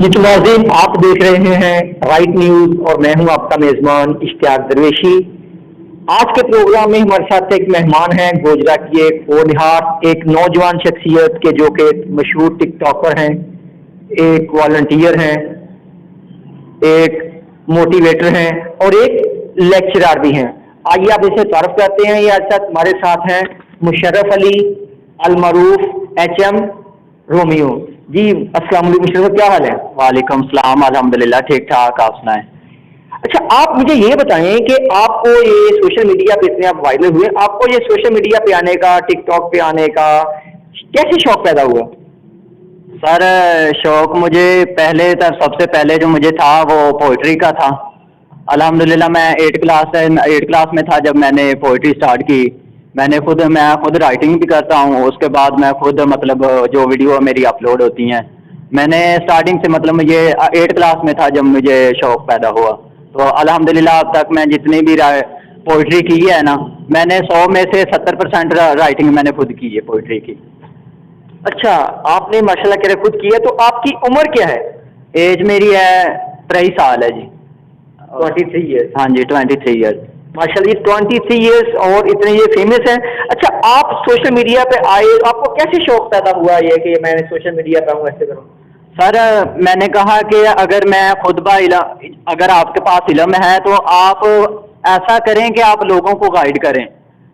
جی تو ناظرین آپ دیکھ رہے ہیں رائٹ نیوز اور میں ہوں آپ کا میزبان اشتیاق درویشی۔ آج کے پروگرام میں ہمارے ساتھ ایک مہمان ہیں گوجرا کی ایک ہونہار ایک نوجوان شخصیت کے جو کہ مشہور ٹک ٹاکر ہیں، ایک والنٹیئر ہیں، ایک موٹیویٹر ہیں اور ایک لیکچرار بھی ہیں۔ آئیے آپ اسے تعارف کرتے ہیں۔ یہ آج تک ہمارے ساتھ ہیں مشرف علی المعروف HM رومیو۔ جی السلام علیکم مشرف، کیا حال ہے؟ وعلیکم السلام، الحمدللہ ٹھیک ٹھاک، آپ سنائیں۔ اچھا آپ مجھے یہ بتائیں کہ آپ کو یہ سوشل میڈیا پہ اتنے آپ وائرل ہوئے، آپ کو یہ سوشل میڈیا پہ آنے کا، ٹک ٹاک پہ آنے کا کیسے شوق پیدا ہوا؟ سر شوق مجھے سب سے پہلے جو مجھے تھا وہ پوئٹری کا تھا۔ الحمدللہ میں 8 کلاس میں تھا جب میں نے پوئٹری سٹارٹ کی۔ میں خود رائٹنگ بھی کرتا ہوں، اس کے بعد میں خود جو ویڈیو میری اپلوڈ ہوتی ہیں، میں نے سٹارٹنگ سے مجھے 8 کلاس میں تھا جب مجھے شوق پیدا ہوا۔ تو الحمدللہ اب تک میں جتنی بھی پوئٹری کی ہے نا، میں نے 100 میں سے 70% رائٹنگ میں نے خود کی ہے پوئٹری کی۔ اچھا آپ نے ماشاءاللہ کہہ رہے خود کی ہے، تو آپ کی عمر کیا ہے؟ ایج میری ہے 23 سال ہے جی۔ 23 ایئرس؟ ہاں جی 23 ایئرس۔ ماشاءاللہ جی 23 ایئرس اور اتنے یہ فیمس ہیں۔ اچھا آپ سوشل میڈیا پہ آئے، آپ کو کیسے شوق پیدا ہوا یہ کہ میں نے سوشل میڈیا پہ ہوں ایسے کروں؟ سر میں نے کہا کہ اگر آپ کے پاس علم ہے تو آپ ایسا کریں کہ آپ لوگوں کو گائیڈ کریں،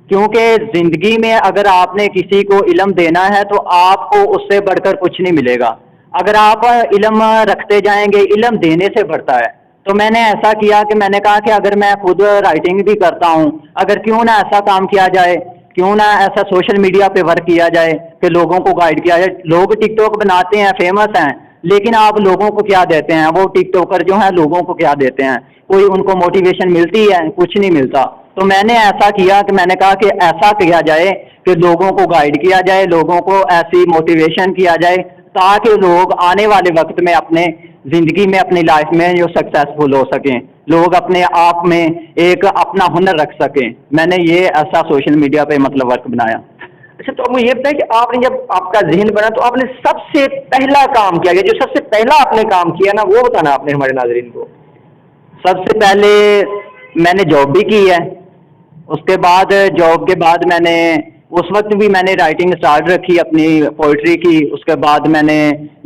کیونکہ زندگی میں اگر آپ نے کسی کو علم دینا ہے تو آپ کو اس سے بڑھ کر کچھ نہیں ملے گا۔ اگر آپ علم رکھتے جائیں گے، علم دینے سے بڑھتا ہے۔ تو میں نے ایسا کیا کہ میں نے کہا کہ اگر میں خود رائٹنگ بھی کرتا ہوں، اگر کیوں نہ ایسا کام کیا جائے، کیوں نہ ایسا سوشل میڈیا پہ ورک کیا جائے کہ لوگوں کو گائیڈ کیا جائے۔ لوگ ٹک ٹاک بناتے ہیں، فیمس ہیں، لیکن آپ لوگوں کو کیا دیتے ہیں؟ وہ ٹک ٹاکر جو ہیں لوگوں کو کیا دیتے ہیں؟ کوئی ان کو موٹیویشن ملتی ہے؟ کچھ نہیں ملتا۔ تو میں نے ایسا کیا کہ میں نے کہا کہ ایسا کیا جائے کہ لوگوں کو گائیڈ کیا جائے، لوگوں کو ایسی موٹیویشن کیا جائے تاکہ لوگ آنے والے وقت میں اپنے زندگی میں، اپنی لائف میں جو سکسیسفل ہو سکیں، لوگ اپنے آپ میں ایک اپنا ہنر رکھ سکیں۔ میں نے یہ ایسا سوشل میڈیا پہ ورک بنایا۔ اچھا تو آپ مجھے یہ بتائیں کہ آپ نے جب آپ کا ذہن بنا تو آپ نے سب سے پہلا کام کیا، جو سب سے پہلا آپ نے کام کیا نا وہ بتانا آپ نے ہمارے ناظرین کو۔ سب سے پہلے میں نے جاب بھی کی ہے، اس کے بعد جاب کے بعد میں نے اس وقت بھی میں نے رائٹنگ سٹارٹ رکھی اپنی پوئٹری کی۔ اس کے بعد میں نے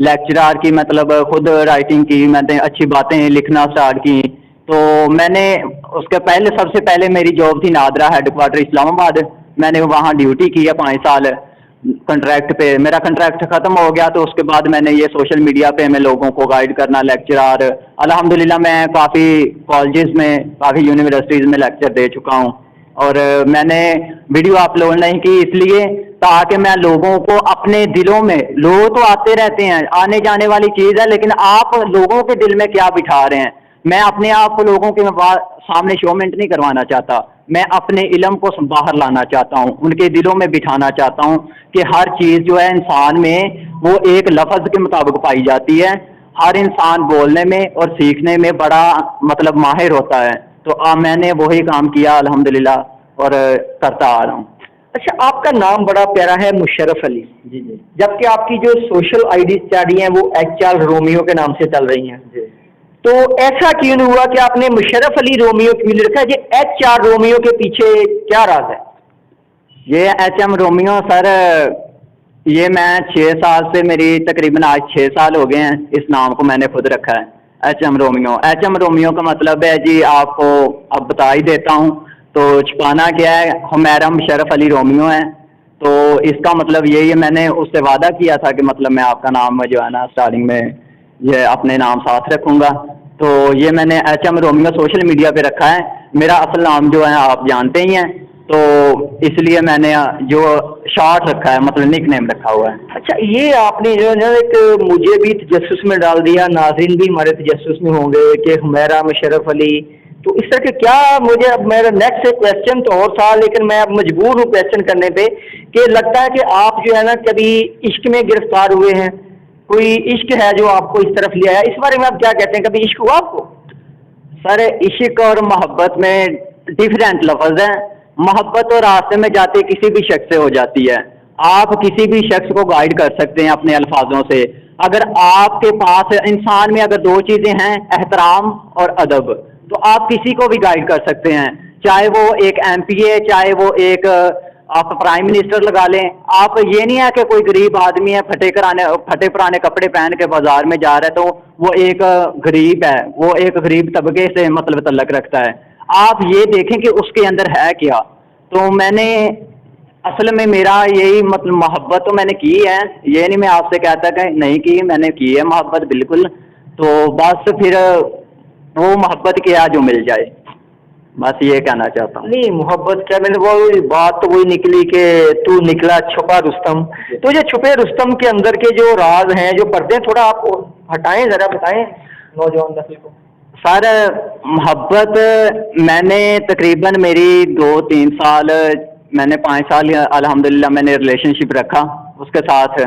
لیکچرار کی خود رائٹنگ کی، میں نے اچھی باتیں لکھنا سٹارٹ کی۔ تو میں نے اس کے پہلے سب سے پہلے میری جاب تھی نادرا ہیڈ کوارٹر اسلام آباد، میں نے وہاں ڈیوٹی کی ہے 5 سال کنٹریکٹ پہ۔ میرا کنٹریکٹ ختم ہو گیا تو اس کے بعد میں نے یہ سوشل میڈیا پہ میں لوگوں کو گائیڈ کرنا، لیکچرار، الحمدللہ میں کافی کالجز میں، کافی یونیورسٹیز میں لیکچر دے چکا ہوں۔ اور میں نے ویڈیو اپلوڈ نہیں کی اس لیے تاکہ میں لوگوں کو اپنے دلوں میں، لوگ تو آتے رہتے ہیں، آنے جانے والی چیز ہے، لیکن آپ لوگوں کے دل میں کیا بٹھا رہے ہیں؟ میں اپنے آپ کو لوگوں کے سامنے شومنٹ نہیں کروانا چاہتا، میں اپنے علم کو باہر لانا چاہتا ہوں، ان کے دلوں میں بٹھانا چاہتا ہوں کہ ہر چیز جو ہے انسان میں وہ ایک لفظ کے مطابق پائی جاتی ہے۔ ہر انسان بولنے میں اور سیکھنے میں بڑا ماہر ہوتا ہے۔ تو میں نے وہی کام کیا الحمدللہ اور کرتا آ رہا ہوں۔ اچھا آپ کا نام بڑا پیارا ہے مشرف علی، جی جی، جبکہ آپ کی جو سوشل آئی ڈی اسٹڈی ہیں وہ HR رومیو کے نام سے چل رہی ہیں جی، تو ایسا کیوں نہیں ہوا کہ آپ نے مشرف علی رومیو کیوں نہیں رکھا؟ یہ HR رومیو کے پیچھے کیا راز ہے؟ یہ HM رومیو سر، یہ میں 6 سال سے، میری تقریباً آج 6 سال ہو گئے ہیں اس نام کو میں نے خود رکھا ہے HM رومیو۔ HM رومیو کا مطلب ہے جی، آپ کو اب بتا ہی دیتا ہوں، تو چھپانا کیا ہے، حمیرہ مشرف علی رومیو ہے۔ تو اس کا مطلب یہی ہے، میں نے اس سے وعدہ کیا تھا کہ میں آپ کا نام جو ہے نا اسٹارٹنگ میں یہ اپنے نام ساتھ رکھوں گا۔ تو یہ میں نے HM رومیو سوشل میڈیا پہ رکھا ہے، میرا اصل نام جو ہے آپ جانتے ہی ہیں، تو اس لیے میں نے جو شارٹ رکھا ہے، نک نیم رکھا ہوا ہے۔ اچھا یہ آپ نے جو ہے نا ایک مجھے بھی تجسس میں ڈال دیا، ناظرین بھی ہمارے تجسس میں ہوں گے کہ حمیرہ مشرف علی، تو اس طرح کے کیا مجھے اب میرا نیکسٹ کویسچن تو اور تھا، لیکن میں اب مجبور ہوں کویسچن کرنے پہ کہ لگتا ہے کہ آپ جو ہے نا کبھی عشق میں گرفتار ہوئے ہیں، کوئی عشق ہے جو آپ کو اس طرف لے آیا، اس بارے میں آپ کیا کہتے ہیں؟ کبھی عشق ہوا آپ کو؟ سر عشق اور محبت میں ڈیفرنٹ لفظ ہیں۔ محبت اور راستے میں جاتے کسی بھی شخص سے ہو جاتی ہے، آپ کسی بھی شخص کو گائیڈ کر سکتے ہیں اپنے الفاظوں سے، اگر آپ کے پاس انسان میں اگر دو چیزیں ہیں، احترام اور ادب، تو آپ کسی کو بھی گائیڈ کر سکتے ہیں، چاہے وہ ایک ایم پی ہے، چاہے وہ ایک آپ پرائم منسٹر لگا لیں. آپ یہ نہیں ہے کہ کوئی غریب آدمی ہے پھٹے پرانے کپڑے پہن کے بازار میں جا رہا ہے تو وہ ایک غریب ہے، وہ ایک غریب طبقے سے مطلب تعلق رکھتا ہے. آپ یہ دیکھیں کہ اس کے اندر ہے کیا. تو میں نے اصل میں میرا یہی مطلب محبت تو میں نے کی ہے، یہ نہیں میں آپ سے کہتا کہ نہیں کی، میں نے کی ہے محبت بالکل. تو بس پھر وہ محبت کیا جو مل جائے، بس یہ کہنا چاہتا ہوں. نہیں محبت کیا، میں نے وہ بات تو وہی نکلی کہ تو نکلا چھپا رستم. تو یہ چھپے رستم کے اندر کے جو راز ہیں، جو پردے ہیں، تھوڑا آپ ہٹائیں، ذرا بتائیں نوجوان نسل کو. سر محبت میں نے تقریباً میری 2-3 سال، میں نے 5 سال الحمدللہ میں نے ریلیشن شپ رکھا اس کے ساتھ.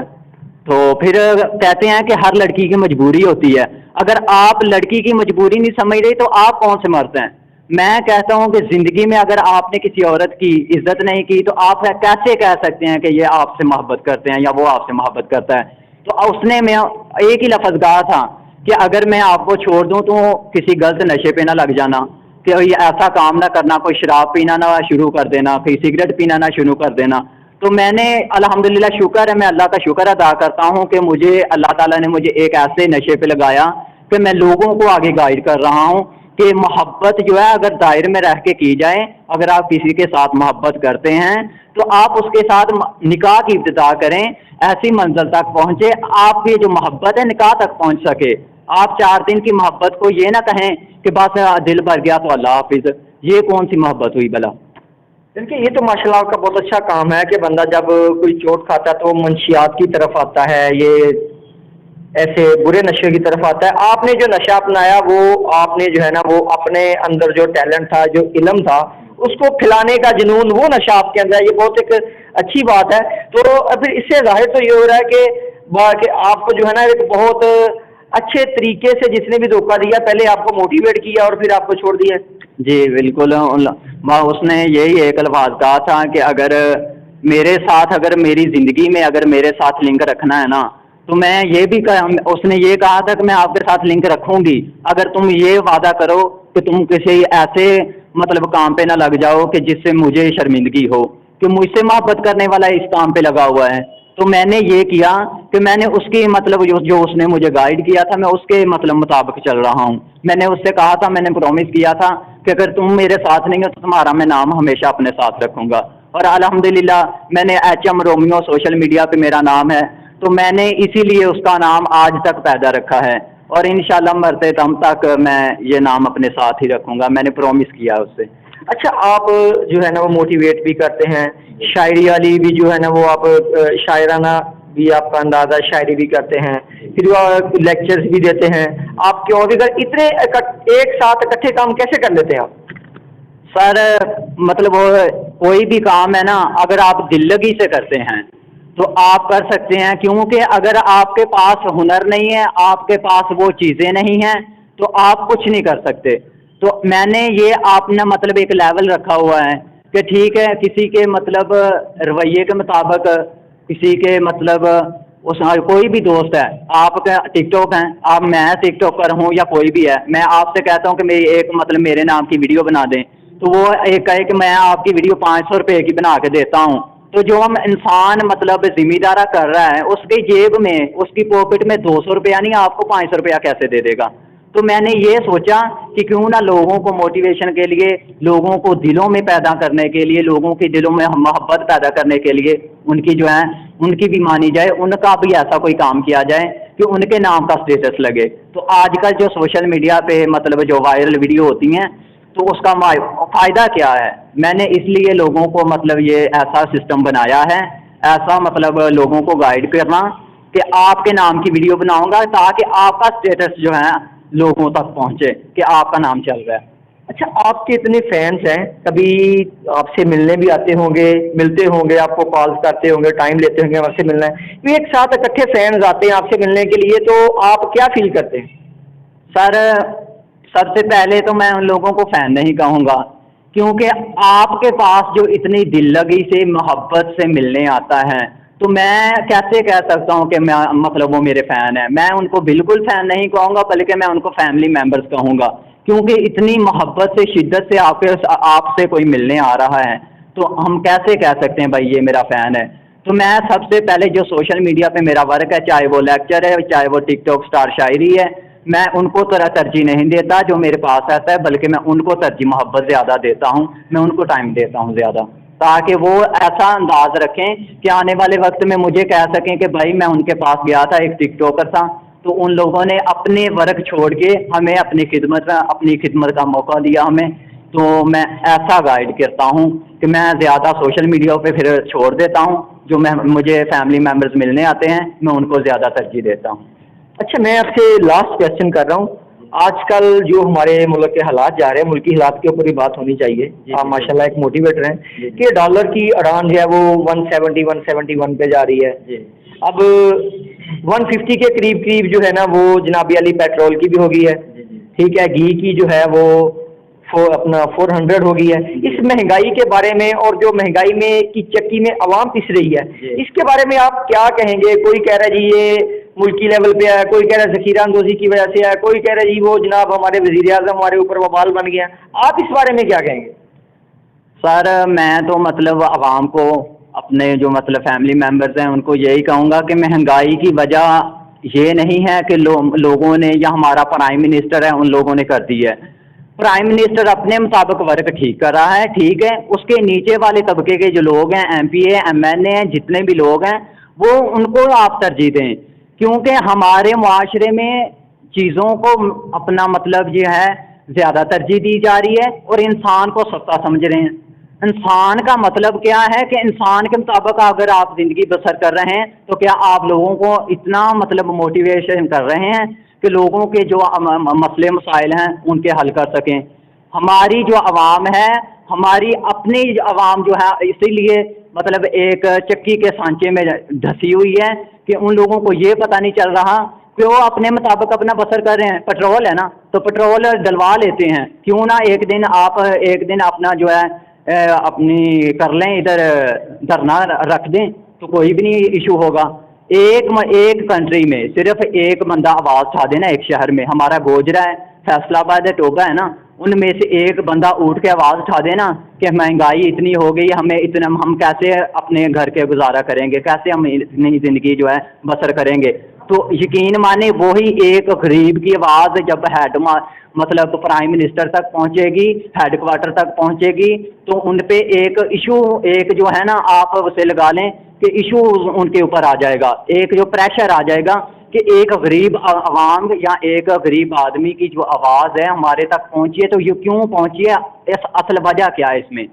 تو پھر کہتے ہیں کہ ہر لڑکی کی مجبوری ہوتی ہے، اگر آپ لڑکی کی مجبوری نہیں سمجھ رہی تو آپ کون سے مرد ہیں. میں کہتا ہوں کہ زندگی میں اگر آپ نے کسی عورت کی عزت نہیں کی تو آپ کیسے کہہ سکتے ہیں کہ یہ آپ سے محبت کرتے ہیں یا وہ آپ سے محبت کرتا ہے. تو اس نے میں ایک ہی لفظ کہا تھا کہ اگر میں آپ کو چھوڑ دوں تو کسی غلط نشے پہ نہ لگ جانا، کہ ایسا کام نہ کرنا، کوئی شراب پینا نہ شروع کر دینا، کوئی سگریٹ پینا نہ شروع کر دینا. تو میں نے الحمدللہ شکر ہے، میں اللہ کا شکر ادا کرتا ہوں کہ مجھے اللہ تعالیٰ نے مجھے ایک ایسے نشے پہ لگایا کہ میں لوگوں کو آگے گائیڈ کر رہا ہوں کہ محبت جو ہے اگر دائرے میں رہ کے کی جائے، اگر آپ کسی کے ساتھ محبت کرتے ہیں تو آپ اس کے ساتھ نکاح کی ابتدا کریں، ایسی منزل تک پہنچے آپ کی جو محبت ہے نکاح تک پہنچ سکے. آپ 4 دن کی محبت کو یہ نہ کہیں کہ بس دل بھر گیا تو اللہ حافظ، یہ کون سی محبت ہوئی بلا. دیکھیے یہ تو ماشاء اللہ آپ کا بہت اچھا کام ہے کہ بندہ جب کوئی چوٹ کھاتا ہے تو وہ منشیات کی طرف آتا ہے، یہ ایسے برے نشے کی طرف آتا ہے. آپ نے جو نشہ اپنایا وہ آپ نے جو ہے نا وہ اپنے اندر جو ٹیلنٹ تھا، جو علم تھا، اس کو پھیلانے کا جنون، وہ نشہ آپ کے اندر ہے. یہ بہت ایک اچھی بات ہے. تو پھر اس سے ظاہر تو یہ ہو رہا ہے کہ آپ کو جو ہے نا ایک بہت اچھے طریقے سے جس نے بھی دھوکہ دیا پہلے آپ کو موٹیویٹ کیا اور پھر آپ کو چھوڑ دیا. جی بالکل، اس نے یہی ایک الفاظ کہا تھا کہ اگر میرے ساتھ، اگر میری زندگی میں اگر میرے ساتھ لنک رکھنا ہے نا تو میں یہ بھی اس نے یہ کہا تھا کہ میں آپ کے ساتھ لنک رکھوں گی اگر تم یہ وعدہ کرو کہ تم کسی ایسے مطلب کام پہ نہ لگ جاؤ کہ جس سے مجھے شرمندگی ہو کہ مجھ سے محبت کرنے والا اس کام پہ لگا ہوا ہے. تو میں نے یہ کیا کہ میں نے اس کی مطلب جو اس نے مجھے گائیڈ کیا تھا میں اس کے مطلب مطابق چل رہا ہوں. میں نے اس سے کہا تھا، میں نے پرومس کیا تھا کہ اگر تم میرے ساتھ نہیں ہو تو تمہارا میں نام ہمیشہ اپنے ساتھ رکھوں گا. اور الحمدللہ میں نے HM رومیو سوشل میڈیا پہ میرا نام ہے، تو میں نے اسی لیے اس کا نام آج تک پیدا رکھا ہے اور انشاءاللہ مرتے دم تک میں یہ نام اپنے ساتھ ہی رکھوں گا. میں نے پرومس کیا اس سے. اچھا آپ جو ہے نا وہ موٹیویٹ بھی کرتے ہیں، شاعری والی بھی جو ہے نا وہ آپ شاعرانہ بھی آپ کا انداز ہے، شاعری بھی کرتے ہیں، پھر وہ لیکچرز بھی دیتے ہیں. آپ کے اور اتنے ایک ساتھ اکٹھے کام کیسے کر لیتے ہیں آپ؟ سر مطلب کوئی بھی کام ہے نا اگر آپ دل لگی سے کرتے ہیں تو آپ کر سکتے ہیں، کیونکہ اگر آپ کے پاس ہنر نہیں ہے، آپ کے پاس وہ چیزیں نہیں ہیں تو آپ کچھ نہیں کر سکتے. تو میں نے یہ آپ نے مطلب ایک لیول رکھا ہوا ہے کہ ٹھیک ہے کسی کے مطلب رویے کے مطابق، کسی کے مطلب کوئی بھی دوست ہے، آپ کا ٹک ٹاک ہیں، آپ میں ٹک ٹاکر ہوں یا کوئی بھی ہے، میں آپ سے کہتا ہوں کہ میری ایک مطلب میرے نام کی ویڈیو بنا دیں تو وہ ایک کہے کہ میں آپ کی ویڈیو 500 روپے کی بنا کے دیتا ہوں. تو جو ہم انسان مطلب ذمہ دارہ کر رہا ہے اس کی جیب میں، اس کی پاکٹ میں 200 روپیہ نہیں، آپ کو 500 روپیہ کیسے دے دے گا. تو میں نے یہ سوچا کہ کیوں نہ لوگوں کو موٹیویشن کے لیے، لوگوں کو دلوں میں پیدا کرنے کے لیے، لوگوں کے دلوں میں محبت پیدا کرنے کے لیے ان کی جو ہے ان کی بھی مانی جائے، ان کا بھی ایسا کوئی کام کیا جائے کہ ان کے نام کا اسٹیٹس لگے. تو آج کل جو سوشل میڈیا پہ مطلب جو وائرل ویڈیو ہوتی ہیں تو اس کا فائدہ کیا ہے، میں نے اس لیے لوگوں کو مطلب یہ ایسا سسٹم بنایا ہے، ایسا مطلب لوگوں کو گائیڈ کرنا کہ آپ کے نام کی ویڈیو بناؤں گا تاکہ آپ کا اسٹیٹس جو ہے لوگوں تک پہنچے کہ آپ کا نام چل رہا ہے. اچھا آپ کے اتنے فینس ہیں، کبھی آپ سے ملنے بھی آتے ہوں گے، ملتے ہوں گے، آپ کو کالز کرتے ہوں گے، ٹائم لیتے ہوں گے آپ سے ملنا ہے، یہ ایک ساتھ اکٹھے فینس آتے ہیں آپ سے ملنے کے لیے، تو آپ کیا فیل کرتے ہیں؟ سر سب سے پہلے تو میں ان لوگوں کو فین نہیں کہوں گا، کیونکہ آپ کے پاس جو اتنی دل لگی سے محبت سے ملنے آتا ہے تو میں کیسے کہہ سکتا ہوں کہ میں مطلب وہ میرے فین ہیں؟ میں ان کو بالکل فین نہیں کہوں گا، بلکہ میں ان کو فیملی ممبرز کہوں گا، کیونکہ اتنی محبت سے شدت سے آپ سے کوئی ملنے آ رہا ہے تو ہم کیسے کہہ سکتے ہیں بھائی یہ میرا فین ہے؟ تو میں سب سے پہلے جو سوشل میڈیا پہ میرا ورک ہے، چاہے وہ لیکچر ہے، چاہے وہ ٹک ٹاک اسٹار شاعری ہے، میں ان کو ترجیح نہیں دیتا جو میرے پاس آتا ہے، بلکہ میں ان کو ترجیح محبت زیادہ دیتا ہوں، میں ان کو ٹائم دیتا ہوں زیادہ، تاکہ وہ ایسا انداز رکھیں کہ آنے والے وقت میں مجھے کہہ سکیں کہ بھائی میں ان کے پاس گیا تھا، ایک ٹک ٹاکر تھا، تو ان لوگوں نے اپنے ورک چھوڑ کے ہمیں اپنی خدمت کا موقع دیا ہمیں، تو میں ایسا گائیڈ کرتا ہوں کہ میں زیادہ سوشل میڈیا پہ پھر چھوڑ دیتا ہوں، جو مجھے فیملی ممبرز ملنے آتے ہیں میں ان کو زیادہ ترجیح دیتا ہوں۔ اچھا، میں آپ سے لاسٹ کوشچن کر رہا ہوں، آج کل جو ہمارے ملک کے حالات جا رہے ہیں، ملکی حالات کے اوپر ہی بات ہونی چاہیے، آپ ماشاء اللہ ایک موٹیویٹر ہیں کہ ڈالر کی اڑان جو ہے وہ 171 پہ جا رہی ہے، اب 150 کے قریب جو ہے نا وہ جناب علی پیٹرول کی بھی ہو گئی ہے، ٹھیک ہے، گھی کی جو ہے وہ اپنا 400 ہو گئی ہے۔ اس مہنگائی کے بارے میں اور جو مہنگائی میں کی چکی میں عوام پس رہی ہے، اس کے بارے میں آپ کیا کہیں گے؟ کوئی کہہ رہا ہے جی یہ ملکی لیول پہ ہے، کوئی کہہ رہا ہے ذخیرہ اندوزی کی وجہ سے ہے، کوئی کہہ رہا ہے جی وہ جناب ہمارے وزیر اعظم ہمارے اوپر وبال بن گیا، آپ اس بارے میں کیا کہیں گے؟ سر میں تو مطلب عوام کو، اپنے جو مطلب فیملی ممبرز ہیں ان کو یہی کہوں گا کہ مہنگائی کی وجہ یہ نہیں ہے کہ لوگوں نے یا ہمارا پرائم منسٹر ہے ان لوگوں نے کر دی ہے، پرائم منسٹر اپنے مطابق ورک ٹھیک کر رہا ہے، ٹھیک ہے، اس کے نیچے والے طبقے کے جو لوگ ہیں، ایم پی اے، ایم این اے ہیں، جتنے بھی لوگ ہیں وہ ان کو آپ ترجیح دیں، کیونکہ ہمارے معاشرے میں چیزوں کو اپنا مطلب یہ ہے زیادہ ترجیح دی جا رہی ہے اور انسان کو سستا سمجھ رہے ہیں۔ انسان کا مطلب کیا ہے کہ انسان کے مطابق اگر آپ زندگی بسر کر رہے ہیں تو کیا آپ لوگوں کو اتنا مطلب موٹیویشن کر رہے ہیں کہ لوگوں کے جو مسئلے مسائل ہیں ان کے حل کر سکیں؟ ہماری جو عوام ہے، ہماری اپنی عوام جو ہے اسی لیے مطلب ایک چکی کے سانچے میں دھسی ہوئی ہے کہ ان لوگوں کو یہ پتہ نہیں چل رہا کہ وہ اپنے مطابق اپنا بسر کر رہے ہیں۔ پیٹرول ہے نا تو پیٹرول ڈلوا لیتے ہیں، کیوں نہ ایک دن اپنا جو ہے اپنی کر لیں، ادھر دھرنا رکھ دیں تو کوئی بھی نہیں ایشو ہوگا۔ ایک کنٹری میں صرف ایک بندہ آواز اٹھا دینا، ایک شہر میں ہمارا گوجرا ہے، فیصلہ آباد ہے، ٹوبا ہے نا، ان میں سے ایک بندہ اٹھ کے آواز اٹھا دینا کہ مہنگائی اتنی ہو گئی، ہم کیسے اپنے گھر کے گزارا کریں گے، کیسے ہم اتنی زندگی جو ہے بسر کریں گے، تو یقین مانے وہی ایک غریب کی آواز جب مطلب پرائم منسٹر تک پہنچے گی، ہیڈ کوارٹر تک پہنچے گی، تو ان پہ ایک ایشو ایک جو ہے نا آپ اسے لگا لیں کہ ایشو ان کے اوپر آ جائے گا، ایک جو پریشر آ جائے گا کہ ایک غریب عوام یا ایک غریب آدمی کی جو آواز ہے ہمارے تک پہنچی ہے تو یہ کیوں پہنچی ہے، اس اصل وجہ کیا ہے اس میں؟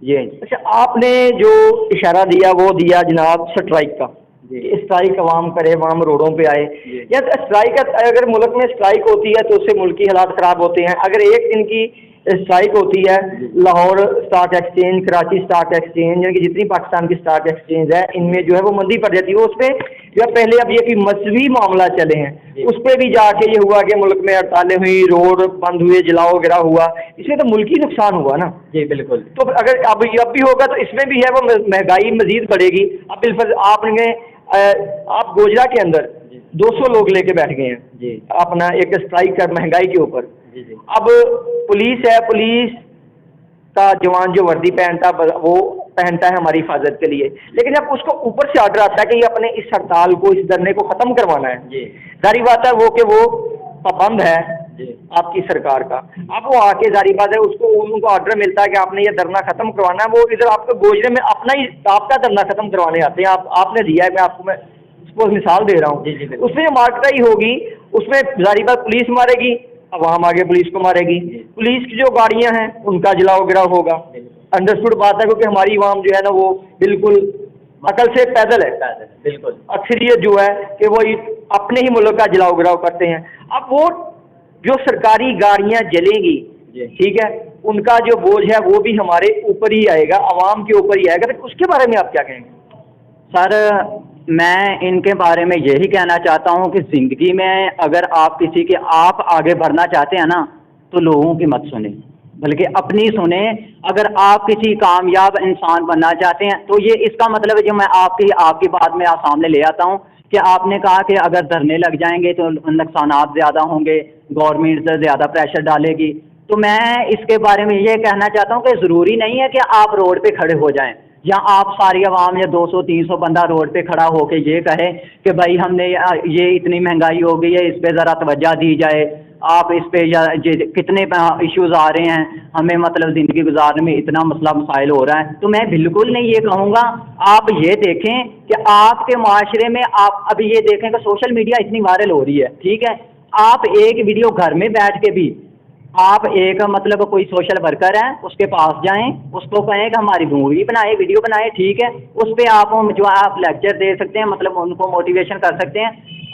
یہ اچھا، آپ نے جو اشارہ دیا وہ دیا جناب اسٹرائک کا، اسٹرائک عوام کرے، عوام روڈوں پہ آئے، یا اسٹرائک اگر ملک میں اسٹرائک ہوتی ہے تو اس سے ملکی حالات خراب ہوتے ہیں۔ اگر ایک دن کی اسٹرائک ہوتی ہے، Lahore stock exchange, Karachi stock exchange, یعنی کہ جتنی پاکستان کی اسٹاک ایکسچینج ہے ان میں جو ہے وہ مندی پڑ جاتی ہے، اس پہ جو پہلے اب یہ کہ مذہبی معاملہ چلے ہیں اس پہ بھی جا کے یہ ہوا کہ ملک میں ہڑتالیں ہوئی، روڈ بند ہوئے، جلاؤ وغیرہ ہوا، اس میں تو ملکی نقصان ہوا نا۔ جی بالکل۔ تو اگر اب بھی ہوگا تو اس میں بھی ہے وہ مہنگائی مزید بڑھے گی۔ اب بالفرض آپ گوجرا کے اندر 200 لوگ لے کے بیٹھ گئے ہیں اپنا ایک اسٹرائک کر مہنگائی کے اوپر۔ اب پولیس ہے، پولیس کا جوان جو وردی پہنتا وہ پہنتا ہے ہماری حفاظت کے لیے، لیکن جب اس کو اوپر سے آرڈر آتا ہے کہ یہ اپنے اس ہڑتال کو، اس دھرنے کو ختم کروانا ہے، ظاہری بات ہے وہ کہ وہ پابند ہے آپ کی سرکار کا، اب وہ آ کے ظاہری بات ہے اس کو ان کو آرڈر ملتا ہے کہ آپ نے یہ دھرنا ختم کروانا ہے، وہ ادھر آپ کو گوجرے میں اپنا ہی آپ کا دھرنا ختم کروانے آتے ہیں، آپ نے دیا ہے، میں آپ کو اس کو مثال دے رہا ہوں۔ اس میں مارکٹائی ہوگی، اس میں ظاہری بات پولیس مارے گی، عوام آگے پولیس کو مارے گی، پولیس کی جو گاڑیاں ہیں ان کا جلاؤ گراؤ ہوگا، انڈرسٹوڈ بات ہے، کیونکہ ہماری عوام جو ہے نا وہ بالکل عقل سے پیدل ہے، بالکل اکثریت جو ہے کہ وہ اپنے ہی ملک کا جلاؤ گراؤ کرتے ہیں۔ اب وہ جو سرکاری گاڑیاں جلیں گی، ٹھیک ہے، ان کا جو بوجھ ہے وہ بھی ہمارے اوپر ہی آئے گا، عوام کے اوپر ہی آئے گا، تو اس کے بارے میں آپ کیا کہیں گے؟ سر میں ان کے بارے میں یہی کہنا چاہتا ہوں کہ زندگی میں اگر آپ کسی کے آپ آگے بڑھنا چاہتے ہیں نا تو لوگوں کی مت سنیں، بلکہ اپنی سنیں. اگر آپ کسی کامیاب انسان بننا چاہتے ہیں تو یہ اس کا مطلب ہے جو میں آپ کی بات میں سامنے لے آتا ہوں کہ آپ نے کہا کہ اگر دھرنے لگ جائیں گے تو نقصانات زیادہ ہوں گے، گورنمنٹ زیادہ پریشر ڈالے گی. تو میں اس کے بارے میں یہ کہنا چاہتا ہوں کہ ضروری نہیں ہے کہ آپ روڈ پہ کھڑے ہو جائیں یا آپ ساری عوام یا 200-300 بندہ روڈ پہ کھڑا ہو کے یہ کہے کہ بھائی ہم نے یہ اتنی مہنگائی ہو گئی ہے، اس پہ ذرا توجہ دی جائے. آپ اس پہ کتنے ایشوز آ رہے ہیں، ہمیں مطلب زندگی گزارنے میں اتنا مسئلہ مسائل ہو رہا ہے. تو میں بالکل نہیں یہ کہوں گا. آپ یہ دیکھیں کہ آپ کے معاشرے میں آپ ابھی یہ دیکھیں کہ سوشل میڈیا اتنی وائرل ہو رہی ہے، ٹھیک ہے. آپ ایک ویڈیو گھر میں بیٹھ کے بھی آپ ایک مطلب کوئی سوشل ورکر ہے اس کے پاس جائیں، اس کو کہیں کہ ہماری مووی بنائے، ویڈیو بنائے، ٹھیک ہے. اس پہ آپ جو آپ لیکچر دے سکتے ہیں، مطلب ان کو موٹیویشن کر سکتے ہیں.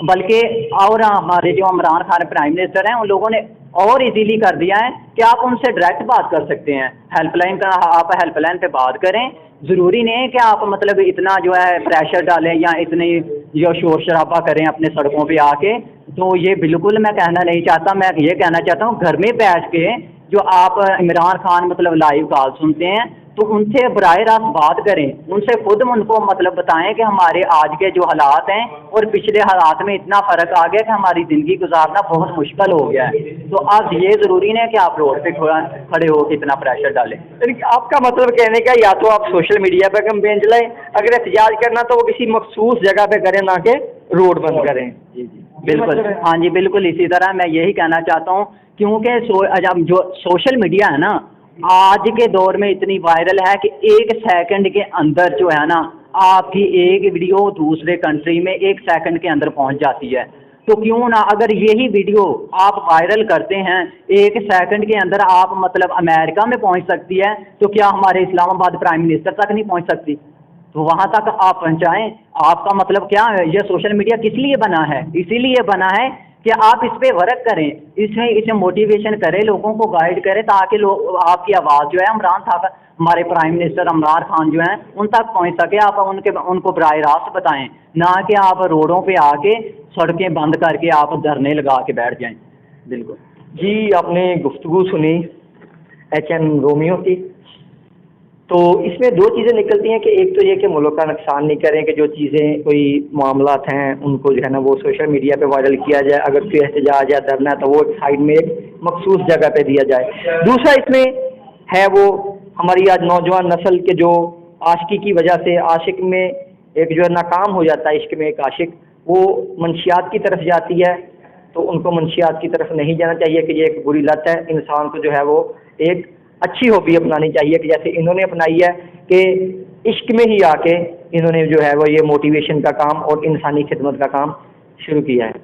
بلکہ اور ہمارے جو عمران خان پرائم منسٹر ہیں ان لوگوں نے اور ایزیلی کر دیا ہے کہ آپ ان سے ڈائریکٹ بات کر سکتے ہیں. ہیلپ لائن کا آپ ہیلپ لائن پہ بات کریں. ضروری نہیں ہے کہ آپ مطلب اتنا جو ہے پریشر ڈالیں یا اتنی جو شور شرابہ کریں اپنے سڑکوں پہ آ کے. تو یہ بالکل میں کہنا نہیں چاہتا. میں یہ کہنا چاہتا ہوں گھر میں بیٹھ کے جو آپ عمران خان مطلب لائیو کال سنتے ہیں تو ان سے براہ راست بات کریں، ان سے خود ان کو مطلب بتائیں کہ ہمارے آج کے جو حالات ہیں اور پچھلے حالات میں اتنا فرق آ گیا کہ ہماری زندگی گزارنا بہت مشکل ہو گیا ہے. تو اب یہ ضروری نہیں ہے کہ آپ روڈ پہ کھڑے ہو کے اتنا پریشر ڈالیں. آپ کا مطلب کہنے کا یا تو آپ سوشل میڈیا پہ کمپین چلائیں، اگر احتجاج کرنا تو وہ کسی مخصوص جگہ پہ کریں نہ کہ روڈ بند کریں. جی بالکل، ہاں جی بالکل اسی طرح میں یہی کہنا چاہتا ہوں کیونکہ جو سوشل میڈیا ہے نا آج کے دور میں اتنی وائرل ہے کہ ایک سیکنڈ کے اندر جو ہے نا آپ کی ایک ویڈیو دوسرے کنٹری میں ایک سیکنڈ کے اندر پہنچ جاتی ہے. تو کیوں نہ اگر یہی ویڈیو آپ وائرل کرتے ہیں ایک سیکنڈ کے اندر آپ مطلب امریکہ میں پہنچ سکتی ہے تو کیا ہمارے اسلام آباد پرائم منسٹر تک نہیں پہنچ سکتی؟ تو وہاں تک آپ پہنچائیں. آپ کا مطلب کیا ہے؟ یہ سوشل میڈیا کس لیے بنا ہے؟ اسی لیے بنا ہے کہ آپ اس پہ ورک کریں، اسے موٹیویشن کریں، لوگوں کو گائیڈ کریں تاکہ لوگ آپ کی آواز جو ہے عمران صاحب ہمارے پرائم منسٹر عمران خان جو ہیں ان تک پہنچ سکے. آپ ان کو براہ راست بتائیں، نہ کہ آپ روڈوں پہ آ کے سڑکیں بند کر کے آپ دھرنے لگا کے بیٹھ جائیں. بالکل جی. آپ نے گفتگو سنی ایچ این رومیو کی، تو اس میں دو چیزیں نکلتی ہیں کہ ایک تو یہ کہ ملک کا نقصان نہیں کریں کہ جو چیزیں کوئی معاملات ہیں ان کو جو ہے نا وہ سوشل میڈیا پہ وائرل کیا جائے. اگر کوئی احتجاج یا دھرنا ہے تو وہ ایک سائڈ میں ایک مخصوص جگہ پہ دیا جائے. دوسرا اس میں ہے وہ ہماری آج نوجوان نسل کے جو عاشقی کی وجہ سے عاشق میں ایک جو ہے ناکام ہو جاتا ہے، عشق میں ایک عاشق وہ منشیات کی طرف جاتی ہے. تو ان کو منشیات کی طرف نہیں جانا چاہیے کہ یہ ایک بری لت ہے. انسان کو جو ہے وہ ایک اچھی ہابی اپنانی چاہیے کہ جیسے انہوں نے اپنائی ہے کہ عشق میں ہی آ کے انہوں نے جو ہے وہ یہ موٹیویشن کا کام اور انسانی خدمت کا کام شروع کیا ہے.